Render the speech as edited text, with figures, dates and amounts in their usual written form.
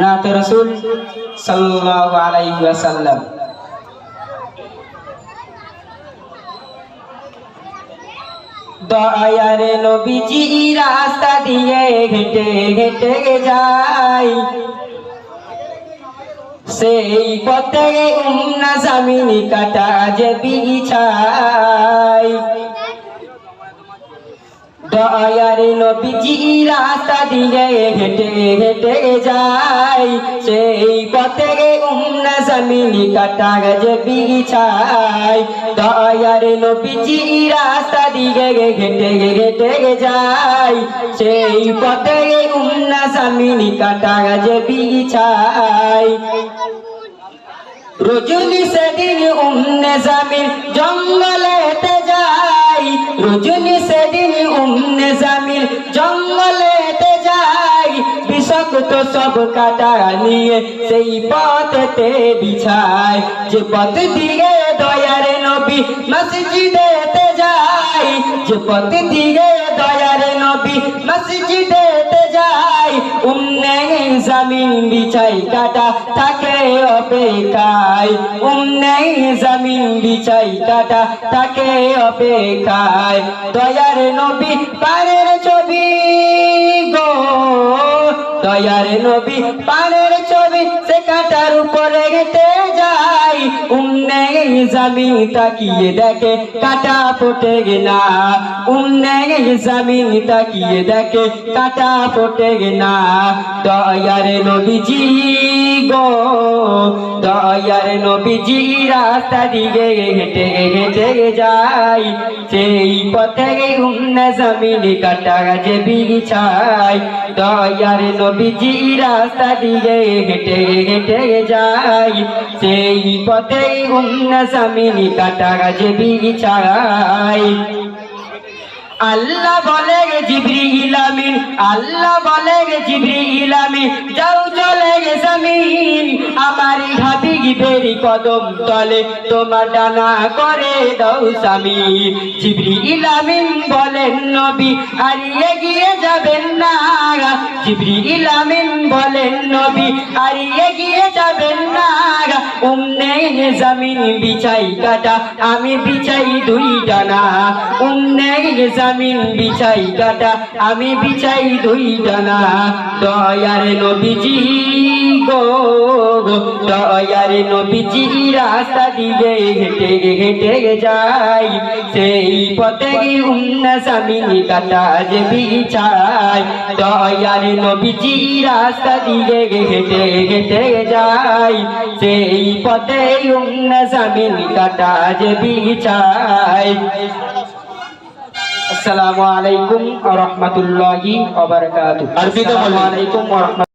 নাত রাসূল সাল্লাল্লাহু আলাইহি ওয়াসাল্লাম। দয়ার নবীজি রাস্তা দিয়ে হেঁটে হেঁটে যায়, সেই পথে উম্না জামিনী কাটা যে বিছায়। দয়ার নবীজি রাস্তা দিয়ে হেঁটে হেঁটে যায়, সেই পথে উম্না জামিনী কাটা যে বিছায়। দয়ার নবীজি রাস্তা দিয়ে হেঁটে হেঁটে যায়, সেই পথে উম্না জামিনী কাটা যে বিছায়। রজনী সেদিন উম্নে জামিন জঙ্গলেতে যায়, রজনী সেদিন উম্নে জামিন জঙ্গলেতে যায়। বিষাক্ত সব কাটা নিয়ে সেই পথেতে বিছায়, যে পথ দিয়ে দয়ার নবী মসজিদেতে যায়, যে পথ দিয়ে দয়ার নবী মসজিদেতে যায়। উম্নে জামিন বিছাই কাটা থাকে অপেক্ষায়, উম্নে জামিন বিছাই কাটা থাকে অপেক্ষায়। দয়ার নবী পারের ছবি গো, দয়ার নবী পারের ছবি সে কাটার উপরে হেঁটে যায়। উম্নে জামিন তাকিয়ে দেখে কাটা ফোটে না, উম্নে জামিন তাকিয়ে দেখে কাটা ফোটে না। দয়ার নবীজি গো, দয়ার নবীজি রাস্তা দিয়ে হেঁটে হেঁটে যায়, সেই পথে উম্নে জামিন কাটা যে বিছায়। দয়ার নবীজি রাস্তা দিয়ে হেঁটে হেঁটে যায়, সেই পথে উম্নে জামিন কাটা যে বিছায়। আল্লাহ বলে গে জিবরিল আমিন, আল্লাহ বলে গে জিবরিল আমিন, যাও চলে গে জমিন আমার হাবিবের কদম তলে তোমার ডানা করে দাও সামিল। জিবরিল আমিন বলেন নবী আর এগিয়ে যাবেন না, জিবরিল আমিন বলেন নবী আর এগিয়ে যাবেন না। উম্নে জামিন বিছাই কাটা আমি বিছাই দুই ডানা, উম্নে জামিন বিছাই কাটা আমি বিছাই দুই ডানা। দয়ার নবীজি গো, দয়ার নবীজি রাস্তা দিয়ে হেঁটে হেঁটে যায়, সেই পথে উম্নে জামিন কাটা যে বিছায়। দয়ার নবীজি রাস্তা দিয়ে হেঁটে হেঁটে যায়, সেই পথে উম্নে জামিন কাটা যে বিছায়। আসসালামু আলাইকুম ওয়া রাহমাতুল্লাহি ওয়া বারাকাতুহু। আসসালামু আলাইকুম ওয়া রাহমাতুল্লাহি।